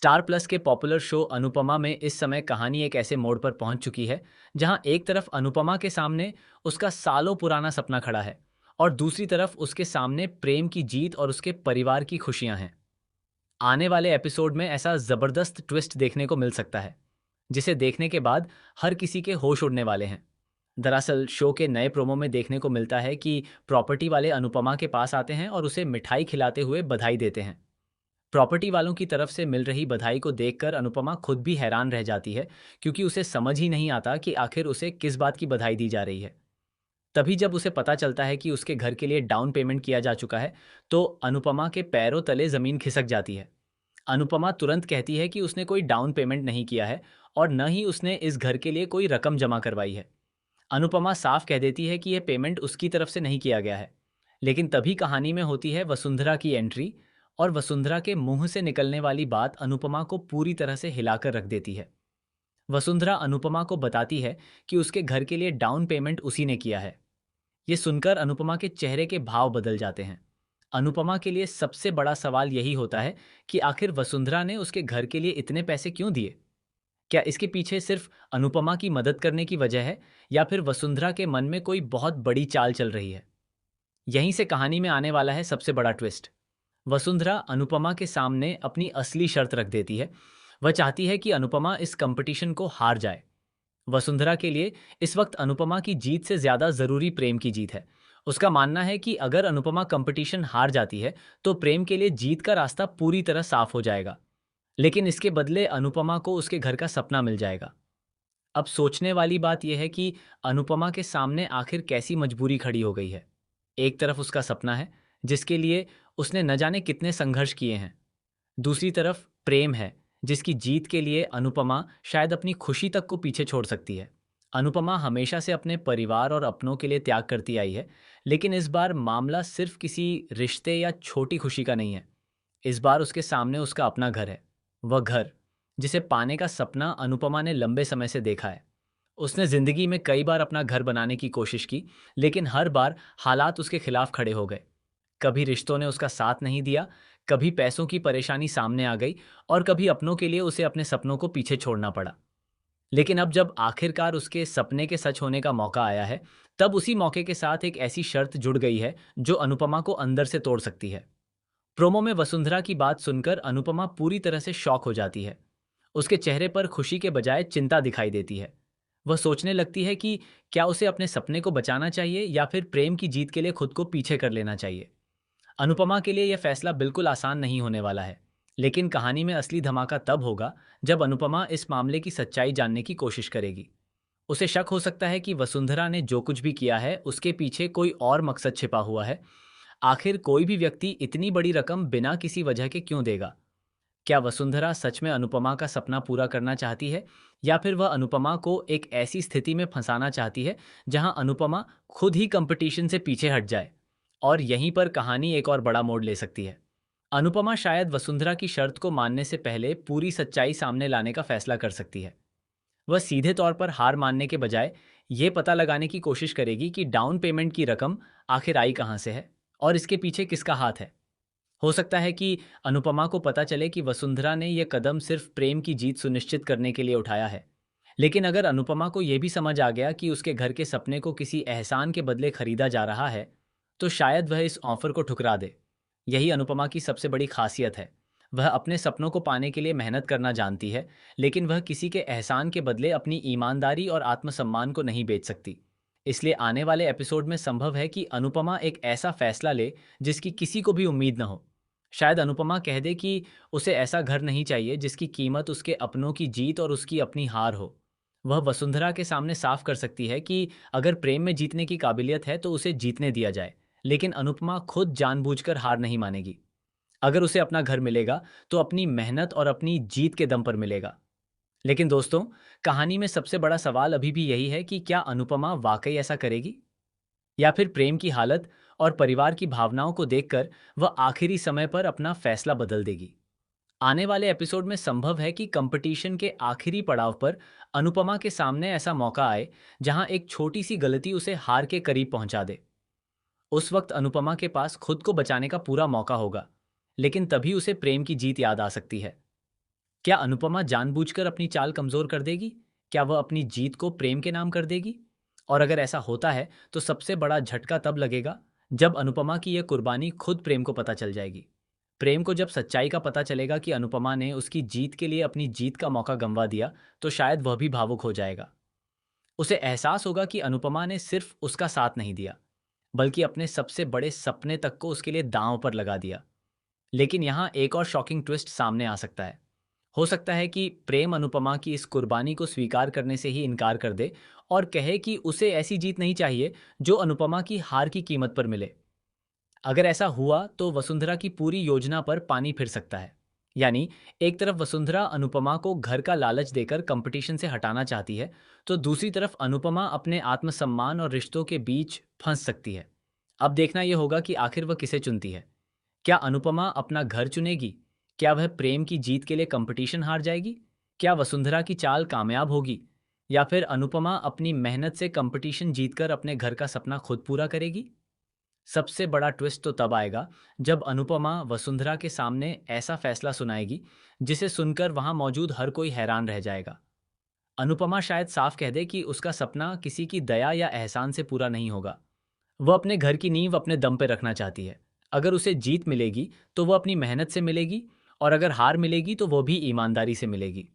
Star plus के popular show Anupama में इस समय कहानी एक ऐसे मोड़ पर पहुंच चुकी है जहां एक तरफ अनुपमा के सामने उसका सालों पुराना सपना खड़ा है और दूसरी तरफ उसके सामने प्रेम की जीत और उसके परिवार की खुशियां हैं। आने वाले एपिसोड में ऐसा जबरदस्त ट्विस्ट देखने को मिल सकता है जिसे देखने के बाद हर किसी के होश उड़ने वाले हैं। दरअसल शो के नए प्रोमो में देखने को मिलता है कि प्रॉपर्टी वाले अनुपमा के पास आते हैं और उसे मिठाई खिलाते हुए बधाई देते हैं। प्रॉपर्टी वालों की तरफ से मिल रही बधाई को देखकर अनुपमा खुद भी हैरान रह जाती है, क्योंकि उसे समझ ही नहीं आता कि आखिर उसे किस बात की बधाई दी जा रही है। तभी जब उसे पता चलता है कि उसके घर के लिए डाउन पेमेंट किया जा चुका है, तो अनुपमा के पैरों तले जमीन खिसक जाती है। अनुपमा तुरंत कहती है कि उसने कोई डाउन पेमेंट नहीं किया है और न ही उसने इस घर के लिए कोई रकम जमा करवाई है। अनुपमा साफ कह देती है कि यह पेमेंट उसकी तरफ से नहीं किया गया है। लेकिन तभी कहानी में होती है वसुंधरा की एंट्री, और वसुंधरा के मुंह से निकलने वाली बात अनुपमा को पूरी तरह से हिलाकर रख देती है। वसुंधरा अनुपमा को बताती है कि उसके घर के लिए डाउन पेमेंट उसी ने किया है। ये सुनकर अनुपमा के चेहरे के भाव बदल जाते हैं। अनुपमा के लिए सबसे बड़ा सवाल यही होता है कि आखिर वसुंधरा ने उसके घर के लिए इतने पैसे क्यों दिए। क्या इसके पीछे सिर्फ अनुपमा की मदद करने की वजह है, या फिर वसुंधरा के मन में कोई बहुत बड़ी चाल चल रही है। यहीं से कहानी में आने वाला है सबसे बड़ा ट्विस्ट। वसुंधरा अनुपमा के सामने अपनी असली शर्त रख देती है। वह चाहती है कि अनुपमा इस कंपटीशन को हार जाए। वसुंधरा के लिए इस वक्त अनुपमा की जीत से ज्यादा जरूरी प्रेम की जीत है। उसका मानना है कि अगर अनुपमा कंपटीशन हार जाती है तो प्रेम के लिए जीत का रास्ता पूरी तरह साफ हो जाएगा। लेकिन इसके बदले अनुपमा को उसके घर का सपना मिल जाएगा। अब सोचने वाली बात यह है कि अनुपमा के सामने आखिर कैसी मजबूरी खड़ी हो गई है। एक तरफ उसका सपना है, जिसके लिए उसने न जाने कितने संघर्ष किए हैं। दूसरी तरफ प्रेम है, जिसकी जीत के लिए अनुपमा शायद अपनी खुशी तक को पीछे छोड़ सकती है। अनुपमा हमेशा से अपने परिवार और अपनों के लिए त्याग करती आई है, लेकिन इस बार मामला सिर्फ किसी रिश्ते या छोटी खुशी का नहीं है। इस बार उसके सामने उसका अपना घर है। वह घर जिसे पाने का सपना अनुपमा ने लंबे समय से देखा है। उसने जिंदगी में कई बार अपना घर बनाने की कोशिश की, लेकिन हर बार हालात उसके खिलाफ खड़े हो गए। कभी रिश्तों ने उसका साथ नहीं दिया, कभी पैसों की परेशानी सामने आ गई, और कभी अपनों के लिए उसे अपने सपनों को पीछे छोड़ना पड़ा। लेकिन अब जब आखिरकार उसके सपने के सच होने का मौका आया है, तब उसी मौके के साथ एक ऐसी शर्त जुड़ गई है जो अनुपमा को अंदर से तोड़ सकती है। प्रोमो में वसुंधरा की बात सुनकर अनुपमा पूरी तरह से शॉक हो जाती है। उसके चेहरे पर खुशी के बजाय चिंता दिखाई देती है। वह सोचने लगती है कि क्या उसे अपने सपने को बचाना चाहिए या फिर प्रेम की जीत के लिए खुद को पीछे कर लेना चाहिए। अनुपमा के लिए यह फैसला बिल्कुल आसान नहीं होने वाला है। लेकिन कहानी में असली धमाका तब होगा जब अनुपमा इस मामले की सच्चाई जानने की कोशिश करेगी। उसे शक हो सकता है कि वसुंधरा ने जो कुछ भी किया है उसके पीछे कोई और मकसद छिपा हुआ है। आखिर कोई भी व्यक्ति इतनी बड़ी रकम बिना किसी वजह के क्यों देगा। क्या वसुंधरा सच में अनुपमा का सपना पूरा करना चाहती है, या फिर वह अनुपमा को एक ऐसी स्थिति में फंसाना चाहती है जहां अनुपमा खुद ही कंपटीशन से पीछे हट जाए। और यहीं पर कहानी एक और बड़ा मोड़ ले सकती है। अनुपमा शायद वसुंधरा की शर्त को मानने से पहले पूरी सच्चाई सामने लाने का फैसला कर सकती है। वह सीधे तौर पर हार मानने के बजाय ये पता लगाने की कोशिश करेगी कि डाउन पेमेंट की रकम आखिर आई कहाँ से है और इसके पीछे किसका हाथ है। हो सकता है कि अनुपमा को पता चले कि वसुंधरा ने यह कदम सिर्फ प्रेम की जीत सुनिश्चित करने के लिए उठाया है। लेकिन अगर अनुपमा को यह भी समझ आ गया कि उसके घर के सपने को किसी एहसान के बदले खरीदा जा रहा है, तो शायद वह इस ऑफर को ठुकरा दे। यही अनुपमा की सबसे बड़ी खासियत है। वह अपने सपनों को पाने के लिए मेहनत करना जानती है, लेकिन वह किसी के एहसान के बदले अपनी ईमानदारी और आत्मसम्मान को नहीं बेच सकती। इसलिए आने वाले एपिसोड में संभव है कि अनुपमा एक ऐसा फैसला ले जिसकी किसी को भी उम्मीद न हो। शायद अनुपमा कह दे कि उसे ऐसा घर नहीं चाहिए जिसकी कीमत उसके अपनों की जीत और उसकी अपनी हार हो। वह वसुंधरा के सामने साफ कर सकती है कि अगर प्रेम में जीतने की काबिलियत है तो उसे जीतने दिया जाए, लेकिन अनुपमा खुद जानबूझकर हार नहीं मानेगी। अगर उसे अपना घर मिलेगा तो अपनी मेहनत और अपनी जीत के दम पर मिलेगा। लेकिन दोस्तों, कहानी में सबसे बड़ा सवाल अभी भी यही है कि क्या अनुपमा वाकई ऐसा करेगी, या फिर प्रेम की हालत और परिवार की भावनाओं को देखकर वह आखिरी समय पर अपना फैसला बदल देगी। आने वाले एपिसोड में संभव है कि कंपटीशन के आखिरी पड़ाव पर अनुपमा के सामने ऐसा मौका आए जहां एक छोटी सी गलती उसे हार के करीब पहुंचा दे। उस वक्त अनुपमा के पास खुद को बचाने का पूरा मौका होगा, लेकिन तभी उसे प्रेम की जीत याद आ सकती है। क्या अनुपमा जानबूझकर अपनी चाल कमजोर कर देगी? क्या वह अपनी जीत को प्रेम के नाम कर देगी? और अगर ऐसा होता है तो सबसे बड़ा झटका तब लगेगा जब अनुपमा की यह कुर्बानी खुद प्रेम को पता चल जाएगी। प्रेम को जब सच्चाई का पता चलेगा कि अनुपमा ने उसकी जीत के लिए अपनी जीत का मौका गंवा दिया, तो शायद वह भी भावुक हो जाएगा। उसे एहसास होगा कि अनुपमा ने सिर्फ उसका साथ नहीं दिया, बल्कि अपने सबसे बड़े सपने तक को उसके लिए दांव पर लगा दिया। लेकिन यहाँ एक और शॉकिंग ट्विस्ट सामने आ सकता है। हो सकता है कि प्रेम अनुपमा की इस कुर्बानी को स्वीकार करने से ही इनकार कर दे और कहे कि उसे ऐसी जीत नहीं चाहिए जो अनुपमा की हार की कीमत पर मिले। अगर ऐसा हुआ तो वसुंधरा की पूरी योजना पर पानी फिर सकता है। यानी एक तरफ वसुंधरा अनुपमा को घर का लालच देकर कंपटीशन से हटाना चाहती है, तो दूसरी तरफ अनुपमा अपने आत्मसम्मान और रिश्तों के बीच फंस सकती है। अब देखना यह होगा कि आखिर वह किसे चुनती है। क्या अनुपमा अपना घर चुनेगी? क्या वह प्रेम की जीत के लिए कंपटीशन हार जाएगी? क्या वसुंधरा की चाल कामयाब होगी? या फिर अनुपमा अपनी मेहनत से कंपटीशन जीतकर अपने घर का सपना खुद पूरा करेगी? सबसे बड़ा ट्विस्ट तो तब आएगा जब अनुपमा वसुंधरा के सामने ऐसा फैसला सुनाएगी जिसे सुनकर वहां मौजूद हर कोई हैरान रह जाएगा। अनुपमा शायद साफ कह दे कि उसका सपना किसी की दया या एहसान से पूरा नहीं होगा। वह अपने घर की नींव अपने दम पे रखना चाहती है। अगर उसे जीत मिलेगी तो वह अपनी मेहनत से मिलेगी, और अगर हार मिलेगी तो वो भी ईमानदारी से मिलेगी।